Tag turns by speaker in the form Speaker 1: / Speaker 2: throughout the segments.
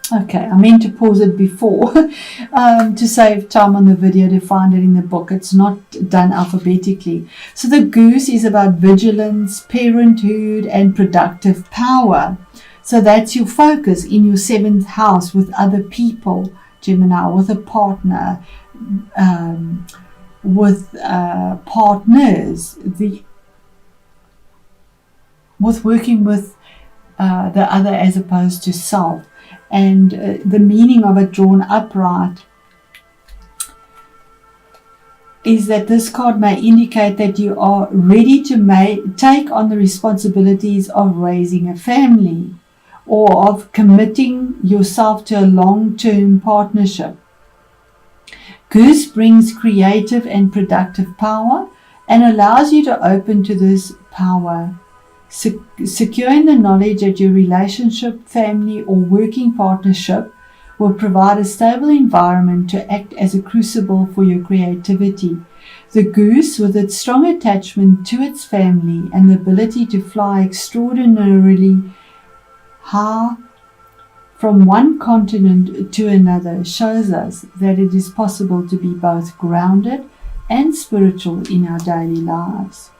Speaker 1: Okay, I meant to pause it before to save time on the video to find it in the book. It's not done alphabetically. So the goose is about vigilance, parenthood, and productive power. So that's your focus in your 7th house with other people, Gemini, with a partner, with partners, with working with the other as opposed to self. And the meaning of it drawn upright is that this card may indicate that you are ready to take on the responsibilities of raising a family or of committing yourself to a long-term partnership. Goose brings creative and productive power and allows you to open to this power. Securing the knowledge that your relationship, family, or working partnership will provide a stable environment to act as a crucible for your creativity. The goose, with its strong attachment to its family and the ability to fly extraordinarily high from one continent to another, shows us that it is possible to be both grounded and spiritual in our daily lives.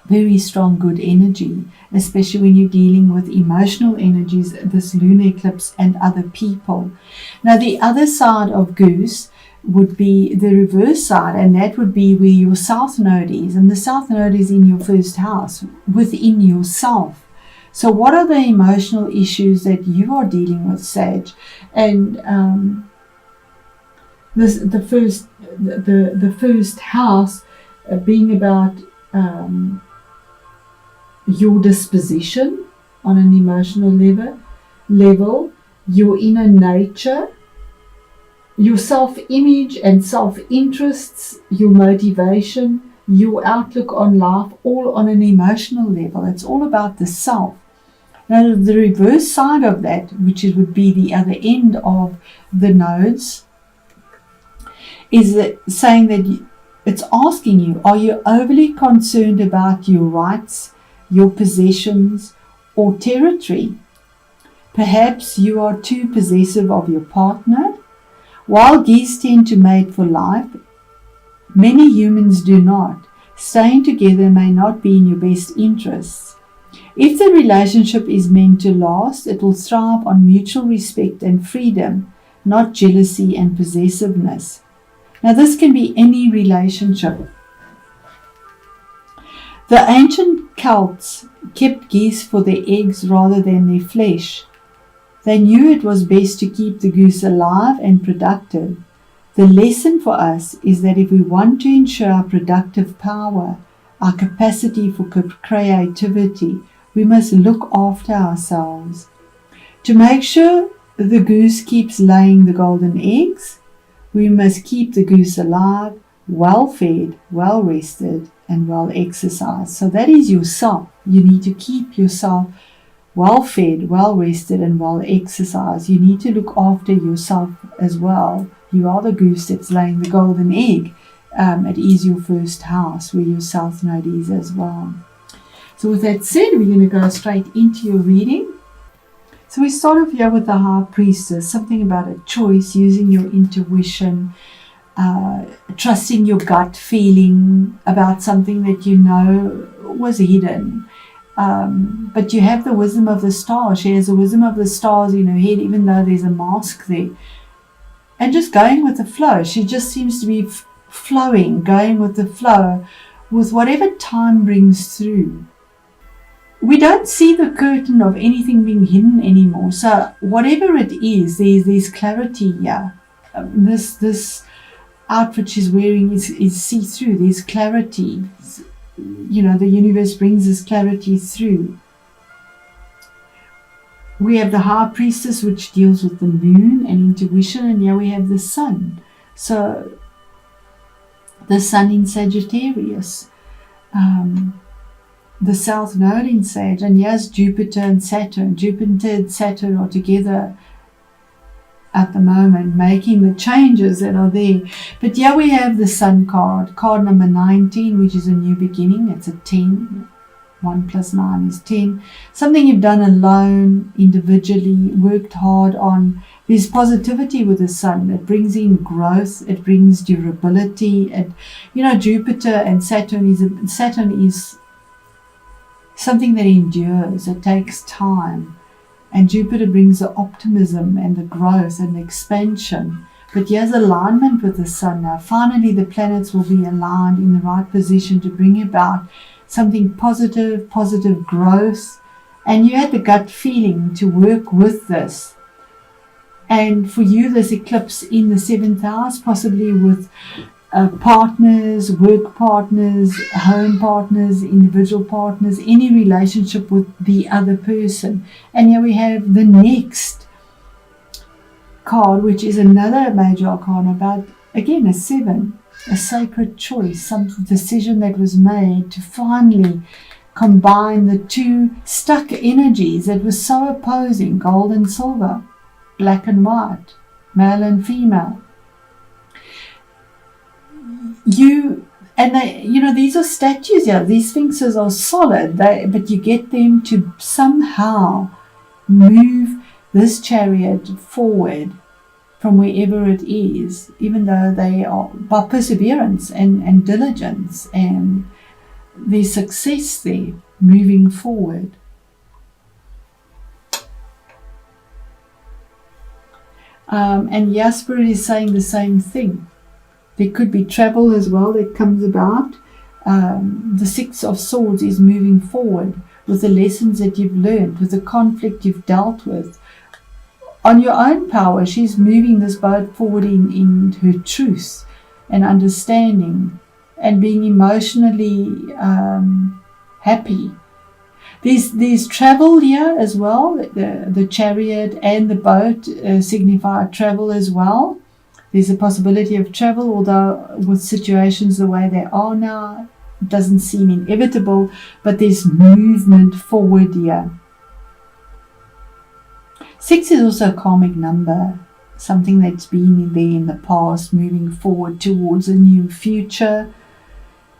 Speaker 1: Very strong, good energy, especially when you're dealing with emotional energies, this lunar eclipse and other people. Now, the other side of Goose would be the reverse side, and that would be where your South Node is. And the South Node is in your 1st house, within yourself. So what are the emotional issues that you are dealing with, Sag? And the first house being about your disposition on an emotional level, your inner nature, your self-image and self-interests, your motivation, your outlook on life, all on an emotional level. It's all about the self. Now, the reverse side of that, which would be the other end of the nodes, is that saying that it's asking you, are you overly concerned about your rights, your possessions, or territory? Perhaps you are too possessive of your partner. While geese tend to mate for life, many humans do not. Staying together may not be in your best interests. If the relationship is meant to last, it will thrive on mutual respect and freedom, not jealousy and possessiveness. Now, this can be any relationship. The ancient Celts kept geese for their eggs rather than their flesh. They knew it was best to keep the goose alive and productive. The lesson for us is that if we want to ensure our productive power, our capacity for creativity, we must look after ourselves. To make sure the goose keeps laying the golden eggs, we must keep the goose alive, well-fed, well-rested, and well-exercised. So that is yourself. You need to keep yourself well-fed, well-rested, and well-exercised. You need to look after yourself as well. You are the goose that's laying the golden egg. It is your 1st house where your South Node is as well. So with that said, we're going to go straight into your reading. So we start off here with the High Priestess, something about a choice, using your intuition, trusting your gut feeling about something that you know was hidden. But you have the wisdom of the stars. She has the wisdom of the stars in her head, even though there's a mask there. And just going with the flow. She just seems to be flowing, going with the flow, with whatever time brings through. We don't see the curtain of anything being hidden anymore. So whatever it is, there's clarity here. This outfit she's wearing is see-through. There's clarity. You know, the universe brings this clarity through. We have the High Priestess, which deals with the moon and intuition, and here we have the sun. So the sun in Sagittarius, the South Node in Sag, and here's Jupiter and Saturn. Jupiter and Saturn are together at the moment, making the changes that are there. But here we have the Sun card number 19, which is a new beginning. It's a 10. 1 + 9 is 10. Something you've done alone, individually, worked hard on. There's positivity with the sun. It brings in growth. It brings durability. Jupiter and Saturn is something that endures. It takes time. And Jupiter brings the optimism and the growth and the expansion. But here's alignment with the sun now. Finally, the planets will be aligned in the right position to bring about something positive growth. And you had the gut feeling to work with this. And for you, this eclipse in the 7th house, possibly with partners, work partners, home partners, individual partners, any relationship with the other person. And here we have the next card, which is another major arcana about, again, a 7, a sacred choice, some decision that was made to finally combine the two stuck energies that were so opposing, gold and silver, black and white, male and female. These are statues here. These sphinxes are solid, but you get them to somehow move this chariot forward from wherever it is, even though they are by perseverance and diligence, and there's success there, moving forward. And Jasper is saying the same thing. There could be travel as well that comes about. The 6 of Swords is moving forward with the lessons that you've learned, with the conflict you've dealt with. On your own power, she's moving this boat forward in her truth and understanding and being emotionally happy. There's travel here as well. The chariot and the boat signify travel as well. There's a possibility of travel, although with situations the way they are now, it doesn't seem inevitable, but there's movement forward here. 6 is also a karmic number, something that's been there in the past, moving forward towards a new future.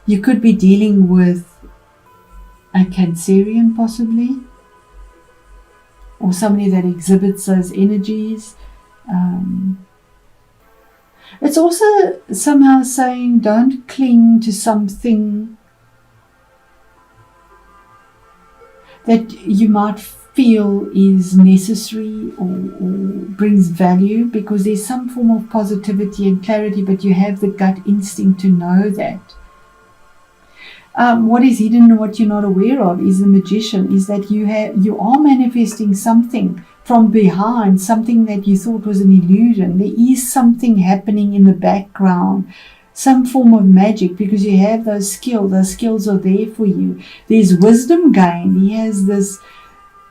Speaker 1: You could be dealing with a Cancerian possibly, or somebody that exhibits those energies. It's also somehow saying don't cling to something that you might feel is necessary or brings value, because there's some form of positivity and clarity, but you have the gut instinct to know that. What is hidden and what you're not aware of is the Magician, is that you are manifesting something from behind, something that you thought was an illusion. There is something happening in the background, some form of magic, because you have those skills. Those skills are there for you. There's wisdom gained. He has this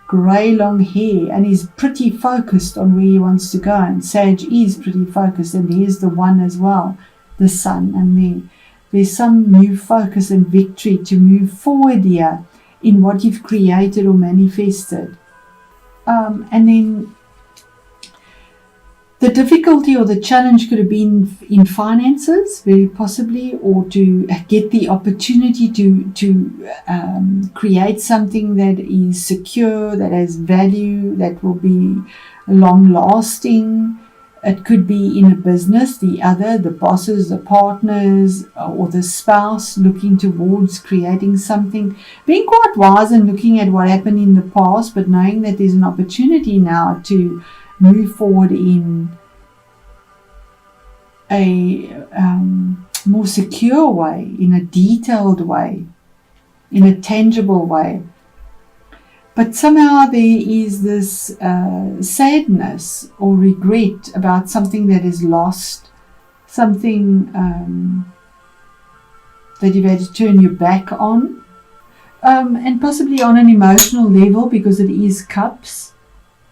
Speaker 1: grey long hair and he's pretty focused on where he wants to go. And Sag is pretty focused, and there's the one as well, the sun, and there's some new focus and victory to move forward here in what you've created or manifested. And then the difficulty or the challenge could have been in finances, very possibly, or to get the opportunity to create something that is secure, that has value, that will be long lasting. It could be in a business, the bosses, the partners, or the spouse looking towards creating something. Being quite wise and looking at what happened in the past, but knowing that there's an opportunity now to move forward in a more secure way, in a detailed way, in a tangible way. But somehow there is this sadness or regret about something that is lost, something that you've had to turn your back on, and possibly on an emotional level, because it is cups.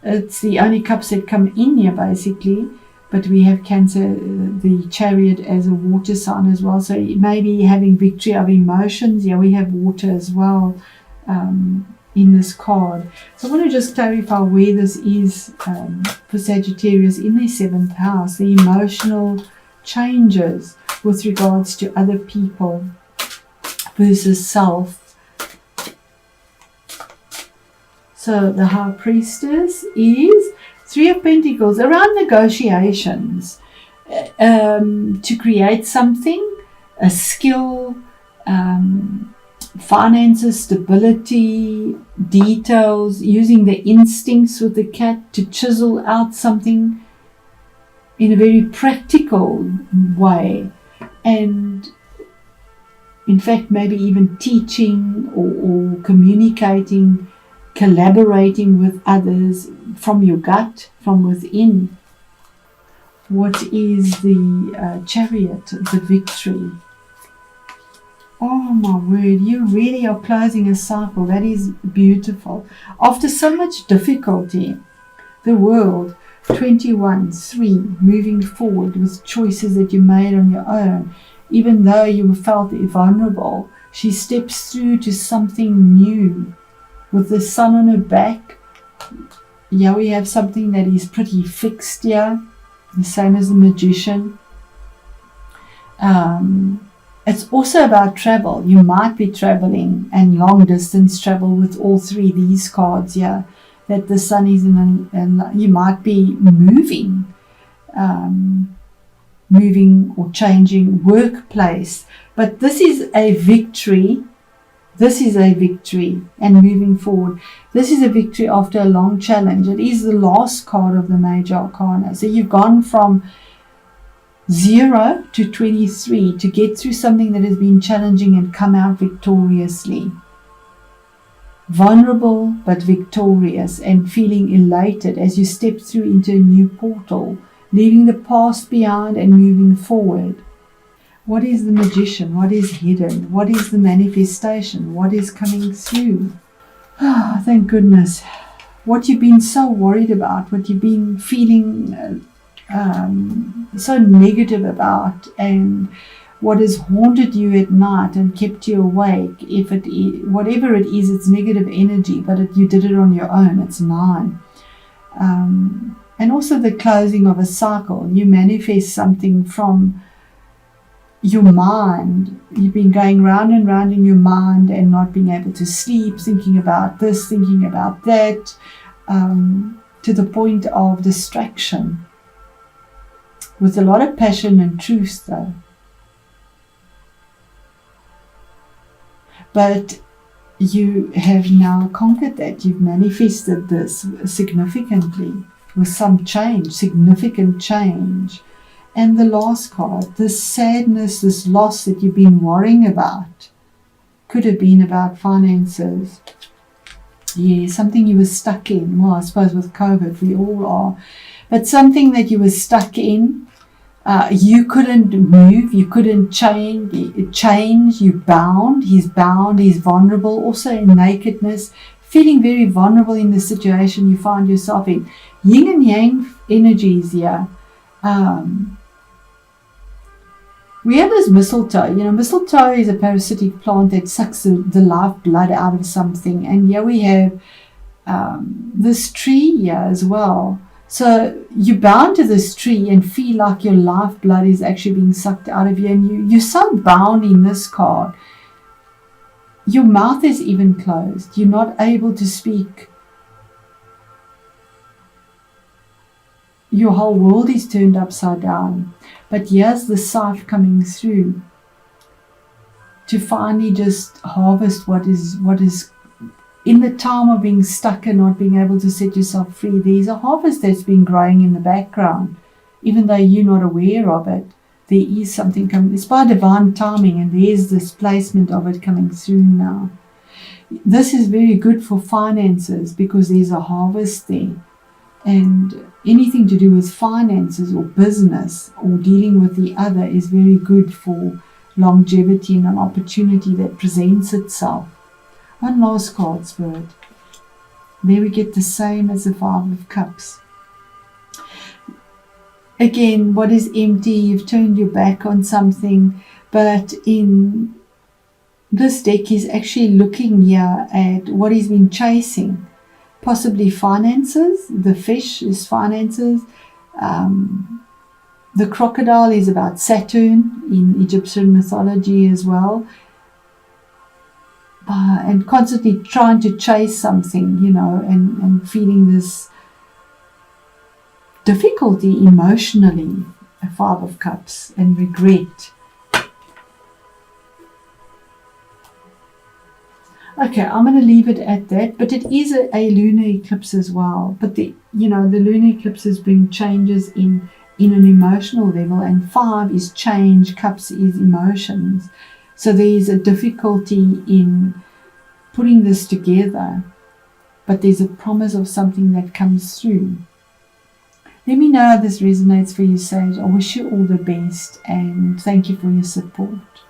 Speaker 1: It's the only cups that come in here, basically. But we have Cancer, the Chariot, as a water sign as well. So maybe having victory of emotions. Yeah, we have water as well in this card. So I want to just clarify where this is for Sagittarius in their 7th house. The emotional changes with regards to other people versus self. So the High Priestess is 3 of Pentacles, around negotiations, to create something, a skill, finances, stability, details, using the instincts with the cat to chisel out something in a very practical way, and in fact maybe even teaching or communicating, collaborating with others from your gut, from within. What is the Chariot, the victory? Oh my word, you really are closing a cycle. That is beautiful. After so much difficulty, the world, 21-3, moving forward with choices that you made on your own, even though you felt vulnerable, she steps through to something new. With the sun on her back, yeah, we have something that is pretty fixed here, the same as the Magician. It's also about travel. You might be traveling, and long distance travel with all 3 these cards here, that the sun is in, and you might be moving or changing workplace. But this is a victory. This is a victory, and moving forward. This is a victory after a long challenge. It is the last card of the Major Arcana. So you've gone from 0 to 23 to get through something that has been challenging and come out victoriously. Vulnerable but victorious, and feeling elated as you step through into a new portal, leaving the past behind and moving forward. What is the Magician? What is hidden? What is the manifestation? What is coming through? Ah, thank goodness. What you've been so worried about, what you've been feeling so negative about, and what has haunted you at night and kept you awake, if it is, whatever it is, it's negative energy, but you did it on your own. It's 9. And also the closing of a cycle. You manifest something from your mind. You've been going round and round in your mind and not being able to sleep, thinking about this, thinking about that, to the point of distraction, with a lot of passion and truth though. But you have now conquered that. You've manifested this significantly with some change, significant change. And the last card, this sadness, this loss that you've been worrying about, could have been about finances. Yeah, something you were stuck in. Well, I suppose with COVID, we all are. But something that you were stuck in, you couldn't move, you couldn't change, you bound. He's vulnerable, also in nakedness, feeling very vulnerable in the situation you find yourself in. Yin and Yang energies here. We have this mistletoe. Mistletoe is a parasitic plant that sucks the life blood out of something. And here we have this tree here as well. So you bound to this tree and feel like your life blood is actually being sucked out of you. And you're so bound in this card. Your mouth is even closed. You're not able to speak. Your whole world is turned upside down. But here's the scythe coming through to finally just harvest what is in the time of being stuck and not being able to set yourself free. There's a harvest that's been growing in the background, even though you're not aware of it. There is something coming. It's by divine timing, and there's this placement of it coming through now. This is very good for finances because there's a harvest there. And anything to do with finances or business or dealing with the other is very good for longevity and an opportunity that presents itself. One last card, Spirit. There we get the same as the 5 of Cups. Again, what is empty? You've turned your back on something, but in this deck he's actually looking here at what he's been chasing. Possibly finances. The fish is finances. The crocodile is about Saturn in Egyptian mythology as well. and constantly trying to chase something, and feeling this difficulty emotionally, a Five of Cups, and regret. Okay, I'm going to leave it at that, but it is a lunar eclipse as well. But the lunar eclipses bring changes in an emotional level, and 5 is change, cups is emotions. So there is a difficulty in putting this together, but there's a promise of something that comes through. Let me know how this resonates for you, Sage. I wish you all the best, and thank you for your support.